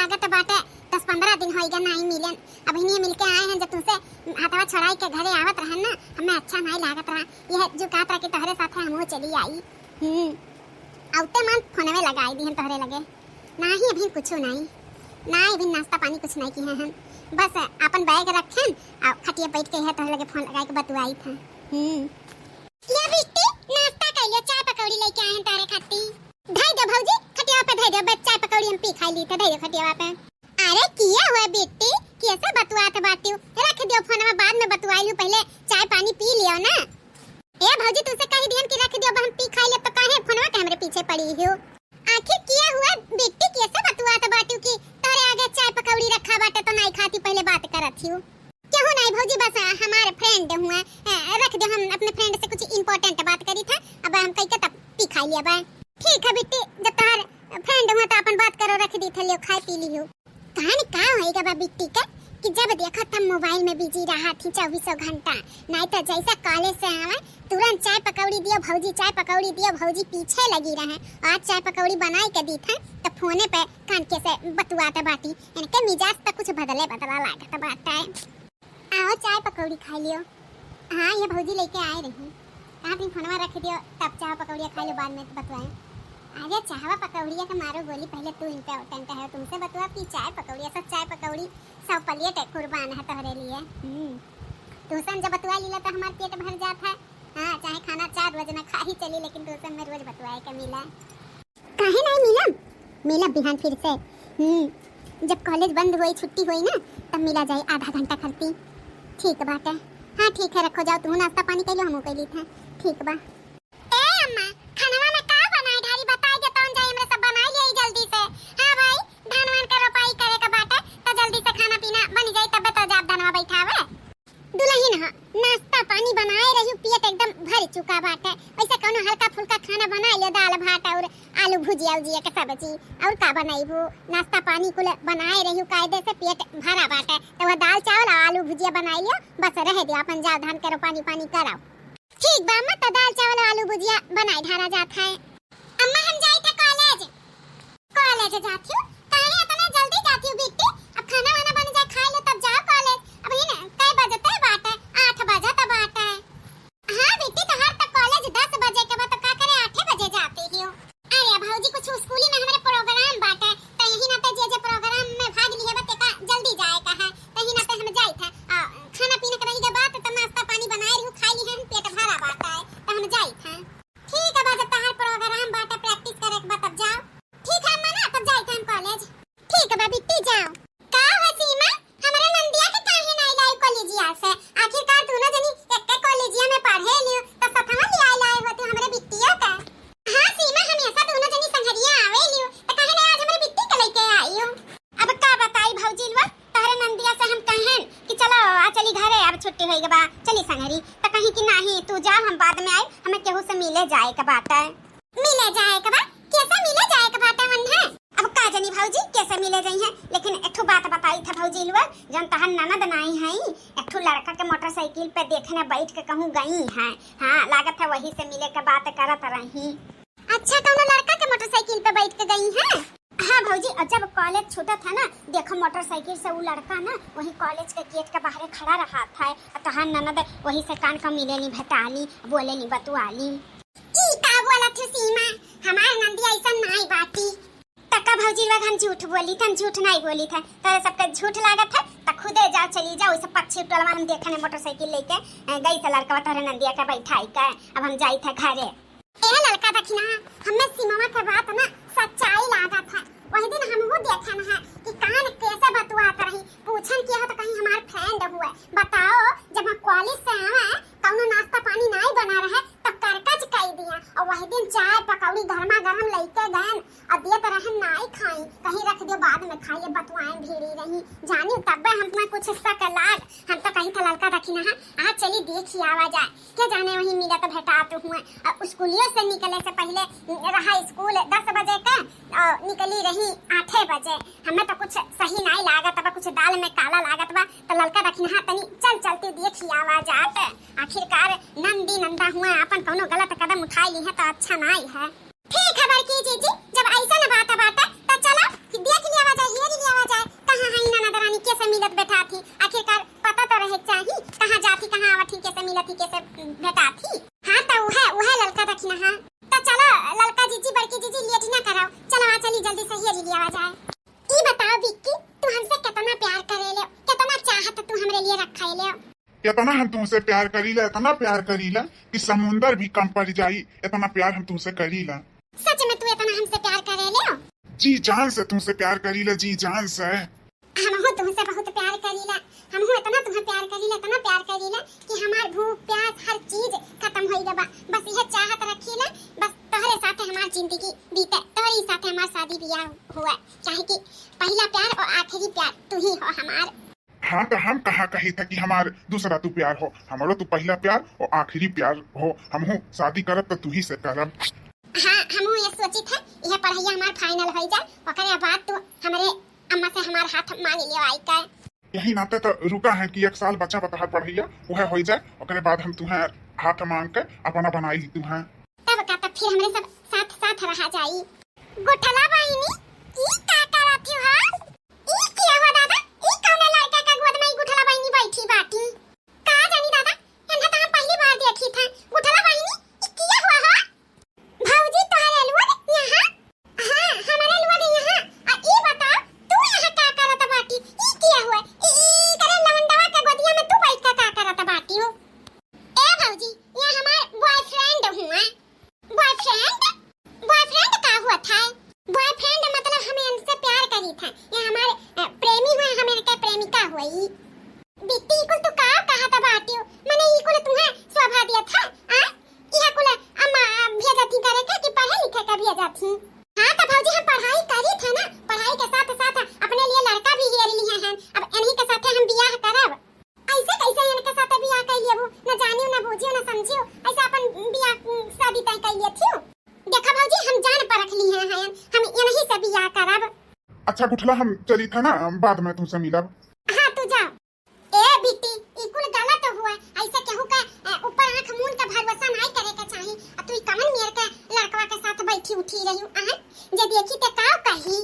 लागत बाटे 10-15 दिन होइगा नहीं मिलन। अब इन्हीं मिलके आए हैं, जब तुमसे हाथवा छड़ाई के घरे आवत रहन ना, हमें अच्छा नहीं लागत रहा। यह जो कहत रहा कि तोहरे साथे हमहू चली आई। औते मन फोनवे लगाई दी हम तोहरे लगे। नाही अभी कुछ नहीं, ना अभी नाश्ता पानी कुछ नहीं किए हैं। बस अपन बैग रखें और खटिया बैठ के है तोहरे लगे फोन लगाई के बतुआई था। ले बिट्टी नाश्ता कर लियो, चाय पकौड़ी लेके आए हैं तारे खाती। धई दे भौजी, खटिया पे धई दे, बस चाय पकौड़ी हम पी खाई ली थे, धई दे खटिया पे। अरे किया हुआ बिट्टी, कैसे बतुआत बाटी, रख दियो फोन में, बाद में बतुआई लूं, पहले चाय पानी पी लियो ना। ए भौजी तुमसे कही दिहन कि रख दियो, हम पी खाई ले, तो काहे फोनवा के हमरे पीछे पड़ी हो। आखिर किया हुआ बिट्टी, कैसे बतुआत बाटी की तोरे आगे चाय पकौड़ी रखा बाटे तो नहीं खाती, पहले बात करत हियो। क्यों नहीं भौजी, बस हमारे फ्रेंड हुआ, रख दे, हम अपने फ्रेंड से कुछ इंपॉर्टेंट बात करी था, अब हम कई के तब पी खाई लिया बा। ठीक है बिट्टी, जब तार फ्रेंड हुआ तो अपन बात करो, रख दी थे, लियो खाई पी लियो। कहानी का होएगा बा बिट्टी का कि जब देखो तब मोबाइल में बिजी रहा थी 24 घंटा, नहीं तो जैसा कॉलेज से आवे तुरंत चाय पकौड़ी दियो भौजी, चाय पकौड़ी दियो भौजी, पीछे लगी रहे। आज चाय पकौड़ी बनाई के दी था तो फोने पे कान के से बतुआता बाटी, इनके मिजाज तो कुछ बदला लागत बाटा है। आओ चाय पकौड़ी खा लियो। हाँ ये भौजी लेके आए रही, कहाँ तुम फोनवा रख दियो, तब चाय पकौड़िया खा लो, बाद में बतवाए। अरे चाहवा पकौड़िया के मारो गोली, पहले तू इम्पोर्टेंट है, तुमसे बतवा कि चाय पकौड़िया, सब चाय पकौड़ी 100 प्लेट कुर्बान है तोहरे लिए। तुसन जब बतवा लीला तो हमार पेट भर जाता है। हाँ चाहे खाना 4 रोज ना खा ही चली, लेकिन तुसन में रोज बतवाए के मिला। काहे नहीं मिला, मिला बिहान फिर से। जब कॉलेज बंद हुई, छुट्टी हुई ना, तब मिला जाए आधा घंटा खलती। ठीक बात है, हाँ ठीक है, रखो जाओ, तू नाश्ता पानी कर लो, हमहू कर ली था। ठीक बा। ए अम्मा खानवा में का बनाई ढारी बताई दे, तौन जाई हमरे सब बनाई ले जल्दी से। हां भाई धान वान का रोपाई करे का बाटे तो जल्दी से खाना पीना बन जाई, तब तो जाब धनवा बैठावे। दुल्हन हां नाश्ता पानी बनाए रही, पेट एकदम भर चुका बाटे, वैसे कोनो हल्का फुल्का खाना बना लियो, दाल भात और आलू भुजिया उजिया के सब्जी, और का बनाईबू। नाश्ता पानी कुल बनाए रही कायदे से, पेट भरा बाटे, तो वह दाल चावल आलू भुजिया बनाई लियो, बस रह दियो, अपन जाओ धान करो पानी पानी कराओ। ठीक बा अम्मा, तो दाल चावल आलू भुजिया बनाई ढारा जाता है। अम्मा हम जाई थे कॉलेज। कॉलेज जाती हूँ, काहे इतना जल्दी जाती हूँ बिट्टी, अब खाना वाना बन जाए खा लो तब जाओ कॉलेज। अब ही ना कई बजते बात है, 8 बजे तब बात है। हाँ बिट्टी तो हर तक कॉलेज 10 बजे के बाद, तो का करे 8 बजे जाती हूँ। अरे भौजी कुछ स्कूल में हमारे प्रोग्राम बाटे, तो यही ना तो जे प्रोग्राम में भाग लिए बते का जल्दी जाए का है, तो यही ना तो हम जाई था। खाना पीना के रही के बात तो नाश्ता पानी बनाए रही, खाई ली है, पेट भरा बात है, तो हम जाई था। ठीक है बात, तहार प्रोग्राम बाटे प्रैक्टिस करे के बाद तब जाओ। ठीक है अम्मा ना, तब जाई था हम कॉलेज। ठीक है बा बिट्टी जाओ। का है सीमा, हमरा नंदिया के काहे नहीं लाई कॉलेजिया से, आखिरकार दोनों जनी एक कॉलेजिया में पढ़े लियो, तो सथवा ले आई लाए होते हमरे बिट्टिया का। हां सीमा हमेशा दोनों जनी संगरिया आवे लियो, तो काहे नहीं आज हमरे बिट्टी के लेके आई हो। अब का बताई भौजी लवा, तहरे नंदिया से हम कहन कि चलो आ चली घरे, अब छुट्टी होई गबा चली संगरी, तो कहीं कि नहीं तू जा, हम बाद में आए, हमें केहू से मिले जाए के बात है। मिले जाए के बात, कैसे मिले जाए के बात मन है। अब का जनी भौजी कैसे मिले जाई है, लेकिन एकठो बात बताई था भौजी लवा, जन तहर ननद नाई है, एकठो लड़का के मोटरसाइकिल पे देखने बैठ के कहूं गई है। हां लागत है वही से मिले के बात करत रही। अच्छा कौनो लड़का के मोटरसाइकिल पे बैठ के गई है। हाँ भौजी, और जब कॉलेज छूटा था ना, देखो मोटरसाइकिल से वो लड़का ना वही कॉलेज के गेट के बाहर खड़ा रहा था, तहां ननद वही से कान का मिले नहीं भटाली, बोले नहीं बतुआली। ई का बोला थी सीमा, हमार नंदिया ऐसा नहीं बाती। तका भौजी लोग हम झूठ बोली थे, हम झूठ नहीं बोली थे, तो सबके झूठ लागत है, तो खुदे जाओ चली जाओ, इस पक्षी टोलवा हम देखने मोटरसाइकिल लेके गई से लड़का तोहरे नंदिया के बैठाई के, अब हम जाई थे घरे। ए लड़का देखना, हमें सीमा के बात ना सच्चाई लागत है, वही दिन हमहू देखन है कि कान कैसे बतुआत रही, पूछन किया तो कहीं हमार फ्रेंड हुए। बताओ जब हम कॉलेज से आवे कौनो नाश्ता पानी नहीं बना रहे, तब करकज कह दिया, और वही दिन चाय पकौड़ी गरमा गरम लेके गए, और दिए तो रहन नहीं खाई, कहीं रख दियो बाद में खाइए, बतुआएं भीड़ी रही जानी, तब हम कुछ हिस्सा के लाग, हम तो कहीं था लड़का रखी ना, आज चली देखी आवा जाए, क्या जाने वही मिला तो भेटात हुए। और स्कूलियों से निकले से पहले रहा स्कूल 10 बजे का, और निकली रही 8 बजे, हमें तो कुछ सही नहीं लागत, अब कुछ दाल में काला लागत बा, तो लड़का रखी ना तनी चल चलती देखी आवा जात, आखिरकार नंदी नंदा हुआ, अपन कोनो गलत कदम उठाई ली है तो अच्छा नहीं है। ठीक खबर की जी, जब ऐसा ना बात तो चलो देख लिया जाए। सहिया लिया जाए कहां है ना नदरानी कैसे मिलत बैठा थी आखिरकार पता तो रहे चाहिए कहां जाती कहां आवत कैसे मिलत कैसे बैठा थी। हां तो वह ललका दखिना हां तो चलो ललका जीजी बड़की जीजी लेट ना कराओ चलो आ चली जल्दी सहिया लिया जाए। ई बताओ विक्की तू हमसे कितना प्यार करेले कितना चाहत तू हमरे लिए रखाई ले। इतना हम तुमसे प्यार करीला इतना प्यार करीला कि समुंदर भी कम पड़ जाई इतना प्यार हम तुमसे करीला। सच में तू इतना हमसे प्यार करेले हो? जी जान से तुमसे प्यार करीला जी जान से। हम हो तुमसे बहुत प्यार करीला हम हो इतना तुम्हें प्यार करीला कि हमार भूख प्यास हर चीज खत्म होई गबा बस यह चाहत रखीला बस तोहरे साथे हमार जिंदगी बीते तोहरे साथे हमार शादी ब्याह हुआ चाहे कि पहला प्यार और आखिरी प्यार तू ही हो हमार। हाँ तो हम कहाँ कही था कि हमार दूसरा तू प्यार हो हमारो तू पहला प्यार और आखिरी प्यार हो हम हो शादी करब तो तू ही से करब। हाँ हम ये सोची थे यह पढ़ाई हमार फाइनल हो जाए ओकरे बाद तू हमरे अम्मा से हमार हाथ मांग लियो आई का। यही नाते तो रुका है कि 1 साल बच्चा बता पढ़ैया वह हो जाए ओकरे बाद हम तुम्हें हाथ मांग के अपना बनाई तुम्हें तब का तब फिर हमरे सब साथ साथ रहा जाई। गोठला बहिनी ई का करत हो ई किया हो दादा ई कौन लड़का का गोद में गोठला बहिनी बैठी बाटी का जानी दादा एना तो हम पहली बार देखी था। गोठला बहिनी ई किया हुआ हो भौजी तोहरे लुआ यहां हां हमारे लुआ यहां आ ई बता तू यहां का करत बाटी ई किया हुआ ई करे लवंडवा के गोदिया में तू बैठ का करत बाटी हो। ए भौजी ये हमार बॉयफ्रेंड हुआ। बॉयफ्रेंड का हुआ था? बॉयफ्रेंड मतलब हमें उनसे प्यार करी था ये हमारे प्रेमी हुए हमें के प्रेमिका हुई। बिट्टी कुल तू का कहा था बाटी हो माने ई कुल तुम्हें शोभा दिया था आ यह कुल अम्मा भेजा थी करे के कि पढ़े लिखे का भेजा थी। हां तो भौजी हम पढ़ाई करी थे ना पढ़ाई के साथ साथ अपने लिए लड़का भी हेर लिए हैं अब इन्हीं के साथ हम बियाह करब। ऐसे कैसे इनके साथ बियाह कर लियो न जानियो न बूझियो न समझियो ऐसे अपन बियाह शादी तय कर लिए थियो। देखा भौजी हम जान परख ली हैं हम इन्हीं से बियाह करब। अच्छा गुठला हम चली था ना बाद में तुमसे मिलब। हां तू जा। ए बिट्टी ई कुल गलत हुआ ऐसे केहू का ऊपर आंख मूंद का भरोसा नहीं करे के चाहिए अब तू कमन मेर के लड़कवा के साथ बैठी उठी रही आ जे देखी ते काव कही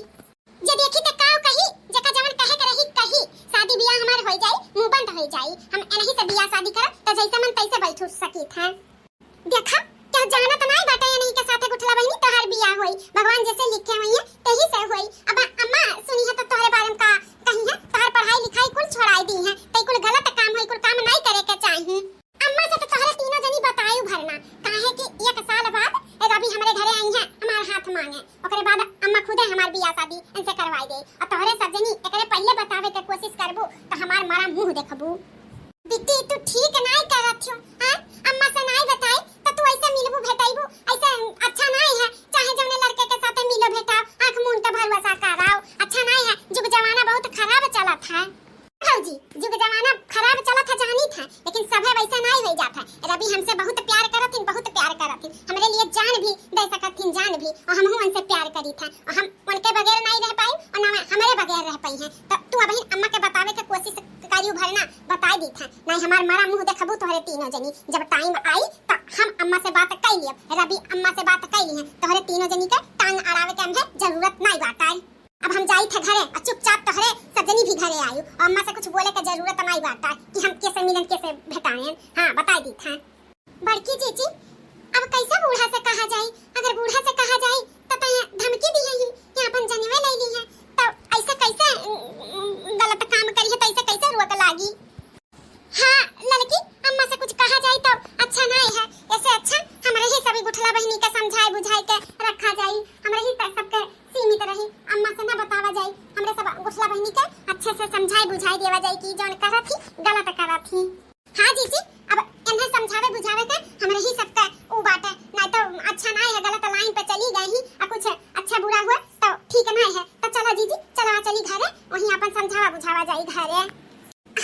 जका जवन कहे के रही कही शादी बियाह हमार हो जाई मुंह बंद हो जाई हम इन्हीं से बियाह शादी करब त जैसे मन तैसे बैठ उठ सकी था। देखा क्या जानत नहीं बाटे नहीं के साथे गुठला बहिनी तोहर बियाह होई भगवान जैसे लिखे हुई है तही से होई। अब अम्मा सुनी है तो तोहरे बारे में का कही है तोहर पढ़ाई लिखाई कुल छोड़ाई दी है तई कुल गलत काम होई कुल काम नहीं करे के चाहिए। अम्मा से तो तोहरे तीनों जनी बतायु भरना काहे कि 1 साल बाद रवि हमरे घरे आई है हमार हाथ मांगे ओकरे बाद अम्मा खुदे हमार बियाह शादी इनसे करवाई दे और तोहरे सब जनी एकरे पहले बतावे के कोशिश करबू तो हमार मारा मुंह देखबू। बिट्टी तू ठीक नहीं करत हो हां अम्मा से नहीं बताई तो तू ऐसे मिलबू भेटाइबू ऐसे अच्छा नहीं है चाहे जौने लड़के के साथ मिलो भेटाओ आंख मूंद के भरोसा कराओ अच्छा नहीं है। जुग जमाना बहुत खराब चलत है भौजी जुग जमाना खराब चलत है जानी था लेकिन सभे वैसे नहीं हो जाता है। रवि हमसे बहुत प्यार करथिन हमरे लिए जान भी दे सकथिन जान भी और हम उनसे प्यार करी था और हम उनके बगैर नहीं रह पाई और ना हमारे बगैर रह पाई हैं तो तू अभी अम्मा के बतावे के कोशिश करियो भरना बताई दी था नहीं हमार मारा मुंह देखबू तोहरे तीनों जनी जब टाइम आई तो हम अम्मा से बात कर लियो रवि अम्मा से बात कर ली है तोहरे तीनों जनी के टांग अड़ावे के हमें जरूरत नहीं बाटाई। अब हम जाई थे घरे और चुपचाप तोहरे सब जनी भी घरे आयु और अम्मा से कुछ बोले के जरूरत नहीं बाटा कि हम कैसे मिलन कैसे भेटाएं। हां बता दी था। बड़की जीजी अब कैसे बूढ़ा से कहा जाए अगर बूढ़ा से कहा जाए तो धमकी दी है ये अपन जनवे ले ली है तो ऐसे कैसे गलत काम करी है कैसे कैसे रोक लागी। हां लड़की अम्मा से कुछ कहा जाए तो अच्छा नहीं है ऐसे अच्छा हमारे ही सभी गुठला बहिनी का समझाए बुझाए के रखा जाए हमरे ही सबके सीमित रही अम्मा से ना बतावा जाए हमरे सब गुठला बहिनी के अच्छे से समझाए बुझाए देवा जाए कि जौन करत थी गलत करत थी। हां जीजी अब इन्हें समझावे बुझावे के हमरे ही सबका ऊ बाटे नहीं तो अच्छा नहीं है गलत लाइन पे चली गई ही और कुछ अच्छा बुरा हुआ तो ठीक नहीं है तो चलो जीजी चलो चली घरे वहीं अपन समझावा बुझावा जाए घरे।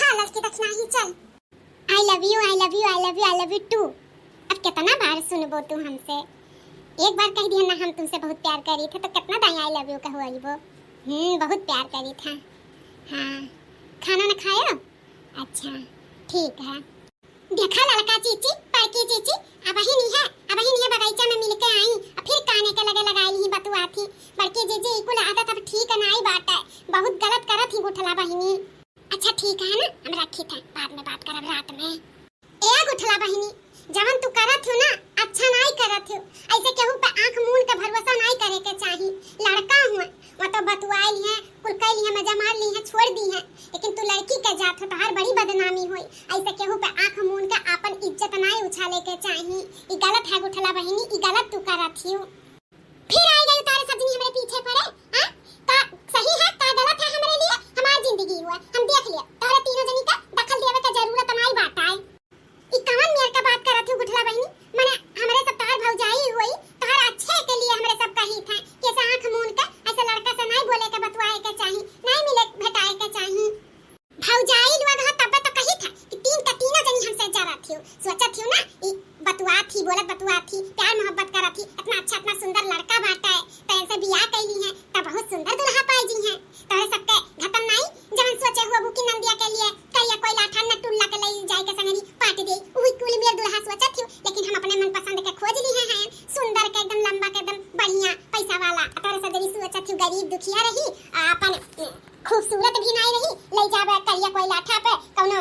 हां लड़की दक्षिणा ही चल आई love you I love you I love you I love you too. अब कितना बार सुनबो तू हमसे एक बार कह दिया ना हम तुमसे बहुत प्यार करी थे तो कितना दाई आई लव यू का हुआ वो बहुत प्यार करी था। हाँ खाना ना खायो अच्छा ठीक है। देखा लड़का चीची पड़की चीची अब ही नहीं है बगीचा में मिलके आई और फिर काने के लगे लगाई ही बतुआ थी बड़की जीजी कुल आदत अब ठीक नहीं बात है बहुत गलत करत ही गुठला बहिनी। अच्छा ठीक है ना, हम रखी थे, बाद में बात करब रात में। ए गुठला बहिनी, जवन तू करत हो ना अच्छा नहीं करत हो। ऐसे केहू पे आंख मूंद के भरोसा नहीं करे के चाही। लड़का हुआ वो तो बतुआई है, कुल कैली है, मजा मार ली है, छोड़ दी है, लेकिन तू लड़की के जात हो, तोहार बड़ी बदनामी होई। ऐसे केहू पे आंख मूंद के अपन इज्जत नहीं उछाले के चाही। ई गलत है गुठला बहिनी, ई गलत तू करत हो। फिर आई गई तारे सब जनी हमरे पीछे पड़े। हां का सही है का गलत है हमरे लिए? हमारी जिंदगी हुआ, हम देख लिया। तारे तीनों जनी का दखल देवे का जरूरत नहीं बाटा है। ई कवन मेर का बात करत हो गुठला बहिनी? माने हमरे सब तार भौजाई हुई, तार अच्छे के लिए हमरे सब कही था कि ऐसे आंख मूंद के ऐसे लड़का से नहीं बोले के बतवाए के चाही, नहीं मिले भेटाए के चाही। भौजाई लोग ह तब तो कही था कि तीनों जनी हमसे जरा थी, सोचत थी ना ई बतवा थी, बोलत बतवा थी, प्यार मोहब्बत करत थी, इतना अच्छा इतना सुंदर लड़का बाटा है, तो ऐसे बियाह कैली है, तब बहुत सुंदर दुल्हा पाई जी है। तोरे सबके घटन नहीं जवन सोचे हुआ बुकी नंदिया के लिए कहिया कोई लाठा न टुल्ला के ले जाए के संगनी पार्टी दे, वही कुल मेर दुल्हा सोचत थी, लेकिन हम अपने मन पसंद के खोज ली है, सुंदर के एकदम लंबा के एकदम बढ़िया पैसा वाला। तोरे सजरी सोचत थी गरीब दुखिया रही, अपन खूबसूरत भी नहीं रही, ले जाबे कहिया कोई लाठा पे कौनो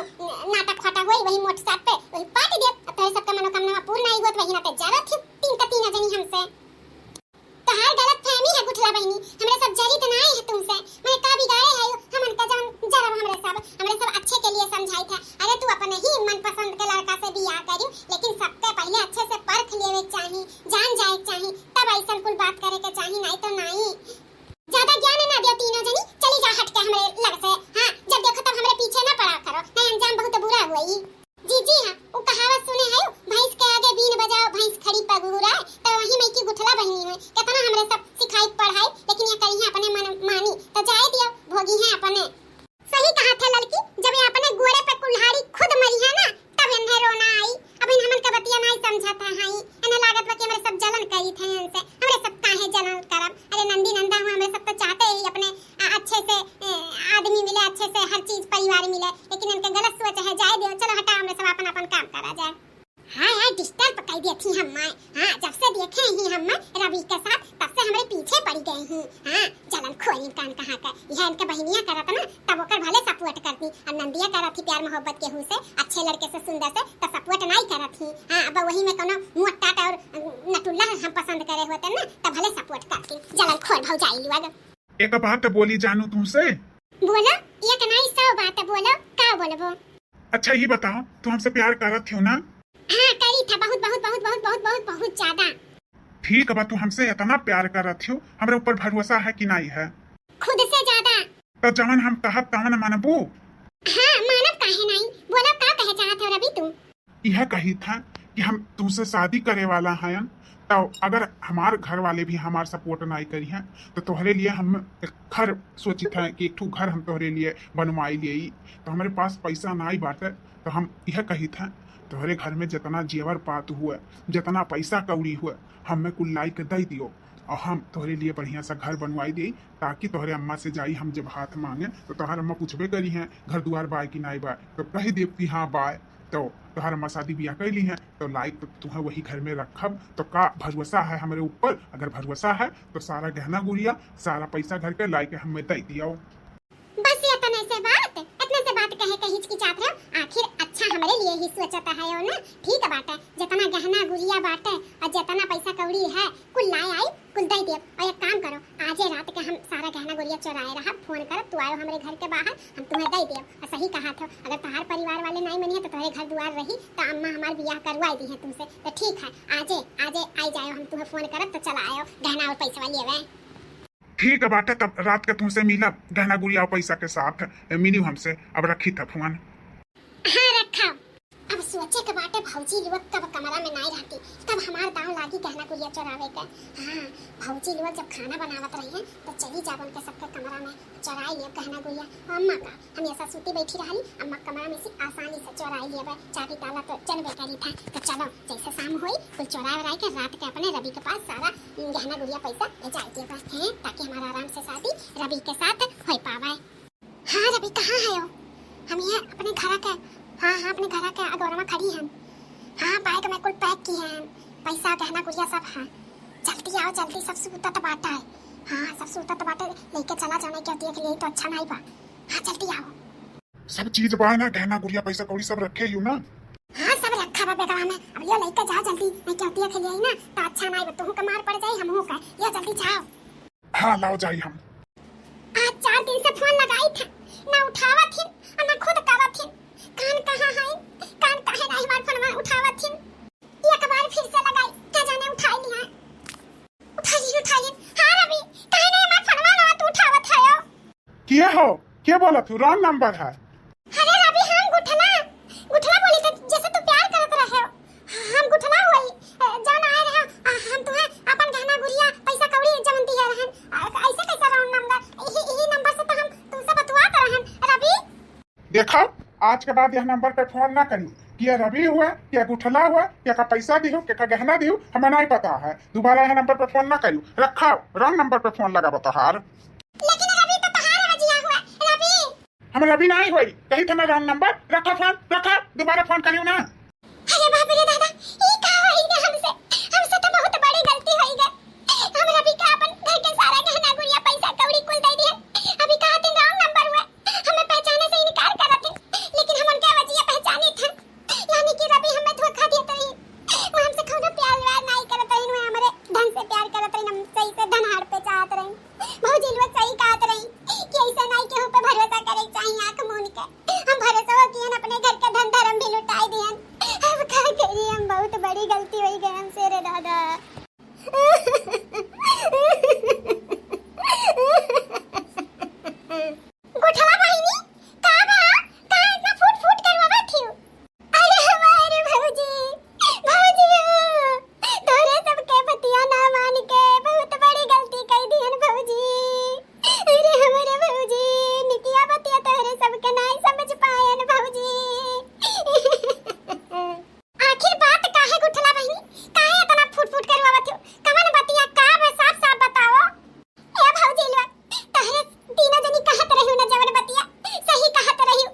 नाटक फाटा होई वही मोट साथ पे वही पार्टी दे। तोरे सबके मनोकामना पूर्ण नहीं होत, वही ना ते जरूरत थी तीनों जनी हमसे। तहार गलत फहमी है गुठला बहिनी, हमरे सब जरित नहीं है तुमसे। मैं का बिगाड़े है हमन का जान जरा हमरे सब अच्छे के लिए समझाई था। अरे तू अपने ही मनपसंद के लड़का से बियाह करी, लेकिन सबके पहले अच्छे से परख लेवे चाही, जान जाए चाही, तब ऐसा कुल बात करे के चाही, नहीं तो नहीं। ज्यादा ज्ञान ना दियो तीनों जनी, चली जा हट के हमरे लग से। हां जब देखो तब हमरे पीछे ना पड़ा करो, नहीं अंजाम बहुत बुरा हुई। जी हां, वो कहावत सुने है, भैंस के आगे बीन बजाओ भैंस खड़ी पगुराए, तो वही में की गुठला बहिनी है। कितना हमरे सब सिखाई पढ़ाई, लेकिन ये करी है अपने मन मानी, तो जाए दियो भोगी है अपने। सही कहा था लड़की, जब ये अपने गोड़े पे कुल्हाड़ी खुद मरी है ना, तब इन्हें रोना आई। अब इन हमन का बतिया नहीं समझता है, इन्हें लागत बा कि हमरे सब जलन करी थे इनसे। हमरे सब काहे जलन करब? अरे नंदी नंदा हुआ, हमरे सब तो चाहते ही अपने अच्छे से आदमी मिले, अच्छे से हर चीज परिवार मिले, लेकिन इनके गलत सोच है। जाए दियो, चलो हटा, हमरे सब अपन अपन काम करा जाए। हाँ डिस्टर्ब कर दी थी हम। हाँ जब से देखे ही हम रवि के साथ, तब से हमारे पीछे पड़ गए हैं। हाँ जलन खोरी कान कहाँ का, यह इनके बहनियां करत ना, तब ओकर भले सपोर्ट करती। और नंदिया करत थी प्यार मोहब्बत के हु से, अच्छे लड़के से सुंदर से, तो सपोर्ट नहीं करत थी। हाँ अब वही में कोनो मोटा और नटुल्ला हम पसंद करे होते ना, तब भले सपोर्ट करती। जलन खोर भौजाई लोग। एक बात बोली जानू तुमसे। बोलो, एक नहीं 100 बात बोलो, का बोलबो? अच्छा ये बताओ, तुम हमसे प्यार करत हो ना? हाँ करी था, बहुत बहुत बहुत बहुत बहुत बहुत बहुत ज्यादा। ठीक है, तू हमसे इतना प्यार करत हो, हमारे ऊपर भरोसा है कि नहीं है? खुद से ज्यादा। तो जवन हम कहब तवन मानबू? हाँ मानब काहे नहीं, बोलो का कहे चाहत हो रवि तुम? यह कही था कि हम तुमसे शादी करे वाला हैं, तो अगर हमारे घर वाले भी हमार सपोर्ट नहीं करी हैं, तो तोहरे लिए हम एक घर सोची था कि एक घर हम तोहरे लिए बनवाई लिए। तो हमारे पास पैसा नहीं बाटे, तो हम यह कही था तोहरे घर में जितना जेवर पात हुआ, जितना पैसा कौड़ी हुआ, हमें कुल लाई के दे दियो, और हम तोहरे लिए बढ़िया सा घर बनवाई दी, ताकि तोहरे अम्मा से जाई हम जब हाथ मांगे तो तोहर अम्मा पूछबे करी हैं घर दुआर बाय कि नहीं बाय, तो कही देव कि हाँ बाय। तो तोहर अम्मा शादी ब्याह कर ली हैं, तो लाइक तो तुम्हें वही घर में रखब। तो का भरोसा है हमारे ऊपर? अगर भरोसा है तो सारा गहना गुड़िया सारा पैसा घर के लाई के हमें दे दियो। बस ये इतने से बात कहे के हिचकिचात रहो, आखिर अच्छा हमारे लिए ही सोचता है ना। ठीक बात है, जितना गहना गुड़िया बाटे और जितना पैसा कौड़ी है कुल लाए आई कुल दे दियो। और एक काम करो, आज रात के हम सारा गहना गुड़िया चुराए रहा, फोन करो तू आयो हमारे घर के बाहर, हम तुम्हें दे दियो। और सही कहा था, अगर तुम्हारे परिवार वाले नहीं मनिए तो तुम्हारे घर दुआर रही, तो अम्मा हमार बियाह करवाई दी है तुमसे। तो ठीक है, आजे आई जाओ, हम तुम्हें फोन करब तो चला आयो, गहना और पैसा लिए वे। ठीक है बाटे, तब रात के तुमसे मिलब गहना गुड़िया और पैसा के साथ मिलू हमसे। अब रखी था फोन। हाँ रखा। अब सोचे के बाटे भौजी लोग कब कमरा में नहीं रहती, तब हमार दांव लागी गहना गुड़िया चुरावे के। हाँ भौजी लोग जब खाना बनावत रही हैं, तो चली जाब उनके सबके कमरा में चुराई लियो गहना गुड़िया। अम्मा का हम ऐसा सूती बैठी रही, अम्मा कमरा में से आसानी से चुराई लियो, चाबी ताला तो चलबे करी था। तो चलो जैसे शाम हुई कुल चुराए के रात के अपने रवि के पास सारा गहना गुड़िया पैसा भेजा दिए बस हैं, ताकि हमारा आराम से शादी रवि के साथ हो पावे। हाँ रवि कहाँ है हो? हम ये अपने घर के, हाँ अपने घर के अगोरा में खड़ी हैं। हाँ बैग में कुल पैक किए हैं, पैसा गहना गुड़िया सब है। जल्दी आओ जल्दी, सब सूता तो बाटा है। हाँ सब सूता तो बाटे लेके चला जाने के होती है के लिए तो अच्छा नहीं बा। हाँ जल्दी आओ। सब चीज बा ना, गहना गुड़िया पैसा कौड़ी सब रखे यू ना। हाँ सब रखा बा बेगवा में। अब ये लेके जा जल्दी, नहीं के होती है के लिए ना तो अच्छा नहीं बा। तू कमार पड़ जाई हमहू का। ये जल्दी जाओ। हाँ लाओ जाई हम। आज 4 दिन से फोन लगाई था, ना उठावत थी और ना खुद करत थी। कान कहाँ है, कान काहे नहीं हमार फोन में उठावत थी। एक बार फिर से लगाई, क्या जाने उठा लिया। उठाई। हाँ रवि, काहे नहीं हमार फोन में तू उठावत है। क्या हो, क्या बोला तू? रॉन्ग नंबर है। अरे रवि हम गुठला बोली तो जैसे तू प्यार करत रहे हो। हम गुठला होई जौन आए रहे हम तुम्हें अपन गहना गुड़िया पैसा कौड़ी जमन दिए रहन। ऐसे कैसे रॉन्ग नंबर? यही नंबर से तो हम तुमसे बतुआत रहन रवि। देखो आज के बाद यह नंबर पे फोन ना करी। क्या रवि हुआ, क्या गुठला हुआ, क्या का पैसा दियो, क्या का गहना दियो, हमें नहीं पता है। दोबारा यह नंबर पे फोन ना करियो। रखा रॉन्ग नंबर पे फोन लगा बतहार। लेकिन रवि तो तहार वजिया हुआ रवि। हम रवि नहीं हुई, कही था ना रॉन्ग नंबर। रखा फोन, रखा, दोबारा फोन करियो ना। अरे बाप रे दादा, ई का होई गए हमसे तो बहुत बड़ी गलती होई गए। हम रवि का अपन घर के सारा गहना गुड़िया पैसा कौड़ी कुल दे दिए। अभी कहा दिन रॉन्ग नंबर हुआ, हमें पहचाने से इनकार करत थे। लेकिन हम उनके वजिया पहचानी थे। यानी कि रवि हमें धोखा देत रही। वो हमसे कोनो प्यार व्यार नहीं करत रही। वो हमरे ढंग से प्यार करत रही, हम सही से धनहार पे चाहत रही। भौजी लोग सही कहत रही कि ऐसा नहीं के ऊपर भरोसा करे चाहिए आंख मूंद के। हम भरोसा हो कियन अपने घर के धन धर्म भी लुटाई दियन। अब क्या करिए, हम बहुत बड़ी गलती हुई गई हमसे रे दादा। गुठला बहिनी का बा का इतना फूट करवा थी। अरे हमारे भौजी तोरे सबके बतिया ना मान के बहुत बड़ी गलती कर दियन भौजी। अरे हमारे भौजी निकिया बतिया तोरे सबके नहीं समझ पायन भौजी। आखिर बात का है गुठला बहिनी, काहे इतना फूट करवावत हो? कवन बतिया का बा, साफ बताओ। ए भौजी लोग तोरे तीनों जनी कहत रही ना जवन बतिया सही कहत रही।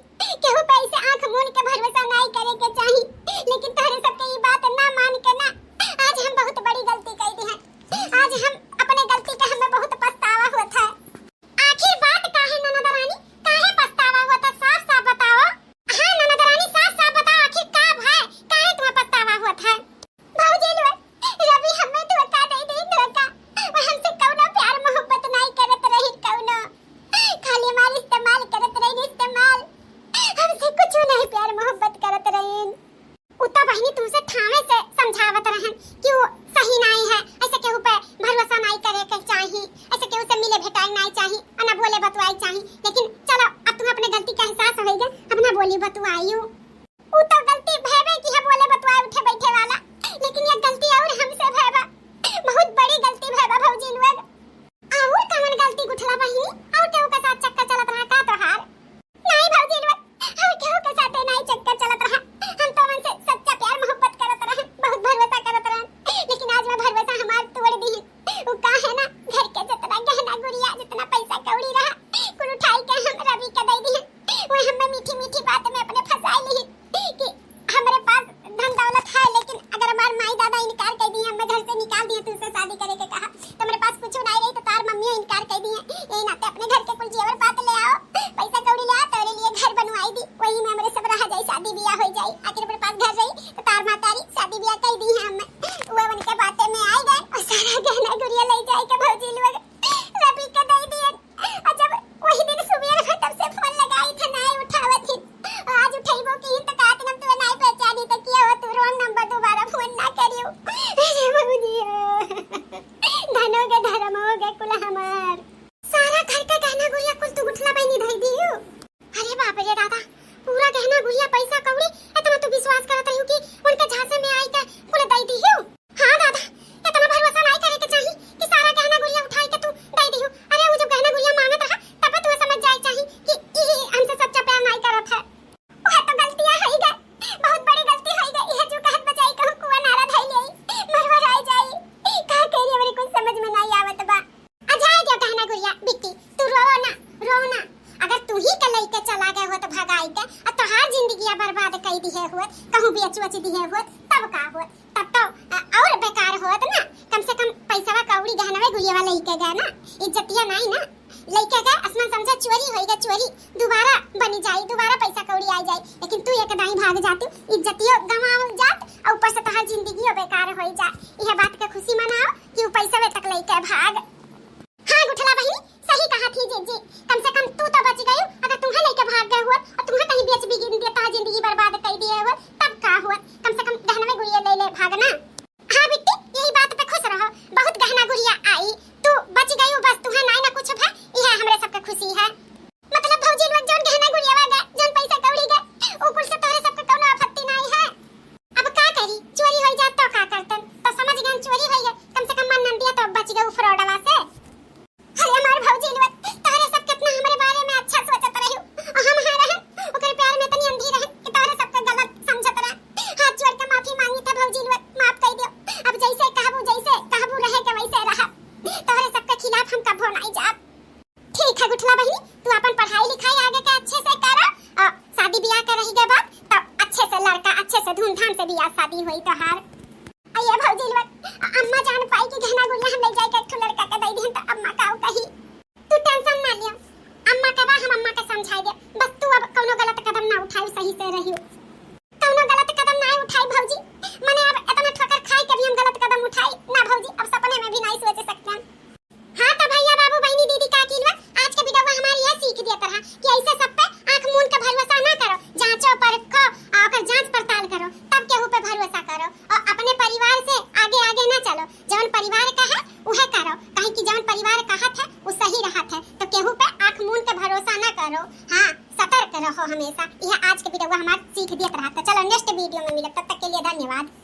केहू पे ऐसे आंख मूंद के भरोसा नहीं करे के चाही। लेकिन तोरे सबके ई बात ना मान के ना आज हम बहुत बड़ी गलती कर दी है। आज हम अपने गलती का हमें बहुत पछतावा होता है। आखिर बात का है ननद रानी, काहे पछतावा होता? साफ बताओ। हां ननद रानी साफ बताओ, आखिर का है काहे तुम्हें पछतावा होता है? भौजी लोग रवि हमें धोखा दे धोखा। वो हमसे कौनो प्यार मोहब्बत नहीं करत रही, कौनो खाली माल इस्तेमाल करत रही। इस्तेमाल हमसे कुछ नहीं प्यार मोहब्बत करत रही। उता बहिनी तुमसे ठावे से समझावत रहन कि वो सही नहीं है। ऐसे केहू पे भरोसा नहीं करे के चाहिए, ऐसे केहू से मिले भेटाई नहीं चाहिए और ना बोले बतवाई चाहिए। लेकिन चलो अब तुम अपने गलती का एहसास हो गया, अब ना बोली बतवाइयो। उ तो गलती भैबे की है बोले बतवाए उठे बैठे वाला, लेकिन ये गलती और हमसे भैबा बहुत बड़ी गलती भैबा भौजी लोग। और कौन गलती गुठला बहिनी? और केहू के साथ चक्कर चलत रहा का तोहार? नहीं भौजी लोग, और केहू के साथ नहीं चक्कर चलत रहा। हम तो उनसे सच्चा प्यार मोहब्बत करत रहे, बहुत भरोसा करत रहे। लेकिन आज मैं भरोसा हमार तोड़ दी। वो का है ना घर के जितना गहना गुड़िया जितना पैसा कौड़ी रहा कुल उठाई के हम रवि के दे दी। वो हमें मीठी बात में अपने फंसा ली कि हमारे पास धन दौलत है, लेकिन अगर हमार माई दादा इनकार कर दिए, हमें घर से निकाल दिए, तुझसे शादी करे के कहा तो मेरे पास कुछ नहीं रही, तो तार मम्मी इनकार कर दिए। यही नाते अपने घर के कुल जेवर पात ले आओ, पैसा कौड़ी ले आओ, तेरे लिए घर बनवाई दी। वही में हमारे सब रह जाए, शादी ब्याह हो जाए। आखिर अपने पास घर रही तो तार मातारी शादी ब्याह कर दी है हमें। वो बन के बातें में आई गए और सारा गहना गुड़िया ले जाए के भौजी लोग रवि के दे दिए। और जब वही दिन सुबह में तब से फोन लगाई था नहीं उठावत थी। आज उठाइबो की तो कहत हम तू नहीं पहचानी तो किया हो तू रॉन्ग नंबर, दोबारा फोन ना करियो। अरे भौजी धनो के धर्म हो गए कुल हमार। सारा घर का गहना गुड़िया कुल तू गुठला बहिनी धई दियो। अरे बाप रे दादा, पूरा गहना गुड़िया पैसा कौड़ी इतना तू विश्वास करत रही कि उनके झांसे में आई के कुल दई दियो? हां दादा, इतना भरोसा नहीं करे के चाहिए कि सारा गहना गुड़िया उठाई के तू दई दियो। अरे वो जब गहना गुड़िया मांगत रहा तब तू समझ जाए चाहिए कि ई हमसे सच्चा प्यार नहीं करत है। वो तो गलतियां है गए, बहुत बड़ी गलती है गई। ये जो कहत बजाई कहूं कुआ नारा धई ले मरवा रह जाई। का करिए मेरे कुछ समझ में नहीं आवत बा। अजाए जो गहना गुड़िया बिट्टी तू रो ना। अगर तू ही के लेके चला गए हो तो भगाई के और तोहार जिंदगी बर्बाद कर दी है हो, कहूं बेच दी है हो, तब का हो? तब तो और बेकार होत ना। कम से कम पैसावा कौड़ी गहनवे गुलियावा लेके गए ना, इज्जतिया नहीं ना लेके गए। असमान समझा चोरी होएगा, चोरी दोबारा बनी जाई, दोबारा पैसा कौड़ी आ जाई, लेकिन तू एक दाई भाग जाती, इज्जतियो गंवाव जात और ऊपर से तोहार जिंदगी बेकार हो जा। यह बात के खुशी मनाओ कि वो पैसा वे तक लेके भाग। हाँ गुठला बहिनी सही कहा थी जी, कम से कम तू तो बच गई। अगर तुम्हें लेके भाग गए हुआ और तुम्हें कहीं बेच भी देता जिंदगी बर्बाद कर दिए हुआ तब का हुआ। कम से कम गहना में गुड़िया ले भागना। हाँ बिट्टी यही बात पे खुश रहो, बहुत गहना गुड़िया आई, तू बच गई हो, बस तुम्हें नहीं ना कुछ है, यह हमरे सबके खुशी है। मतलब भौजी लोग जोन गहना गुड़िया गए, जोन पैसा कौड़ी गए, ओ कुल से तोरे सबके कोनो आपत्ति नहीं है। अब का करी, चोरी हो जात तो का करतन, तो समझ गए चोरी हो गए, कम से कम मन नंदिया तो बच गए फ्रॉडवा से। अरे हमार भौजी लोग तोरे सब कितना हमरे बारे में अच्छा सोचत रहियो, और हम है रहन ओकर प्यार में तनी अंधी रहन कि तोरे सबके गलत समझत रह। हाथ जोड़ के माफी मांगी था भौजी लोग, माफ कर दियो। अब जैसे कहबू रहे के वैसे रहा, तोरे सबके खिलाफ हम कभो नहीं जाब। ठीक है गुठला बहिनी, तू अपन पढ़ाई लिखाई आगे के अच्छे से कर, और शादी ब्याह के रही के बाद तब अच्छे से लड़का अच्छे से धूमधाम से ब्याह शादी हुई तोहार। अये भौजी लोग अम्मा जान पाई कि गहना गुड़िया हम ले जाए के एक लड़का के दे दी तो अम्मा का कही। तू टेंशन ना लियो, अम्मा के बा हम अम्मा के समझाई दे, बस तू अब कोनो गलत कदम ना उठाई, सही से रहियो। कोनो गलत कदम ना उठाई भौजी, माने अब इतना ठोकर खाई के भी हम गलत कदम उठाई ना भौजी, अब सपने में भी नहीं सोच सकते हम। हाँ तो भैया बाबू बहनी दीदी काकी लोग आज के वीडियो में हमारी यह सीख दिया तरह कि ऐसे सब पे आंख मूंद के भरोसा ना करो, जांचो परखो और जांच पड़ताल करो, तब केहू पे भरोसा करो, और अपने परिवार से आगे आगे ना चलो। जौन परिवार का है उहे करो, कहीं कि जौन परिवार कहत है वो सही रहत है, तो केहू पे आंख मूंद के भरोसा ना करो। हाँ सतर्क रहो हमेशा, यह आज के वीडियो में हमारी सीख दिया तरह। तो चलो नेक्स्ट वीडियो में मिले, तब तक के लिए धन्यवाद।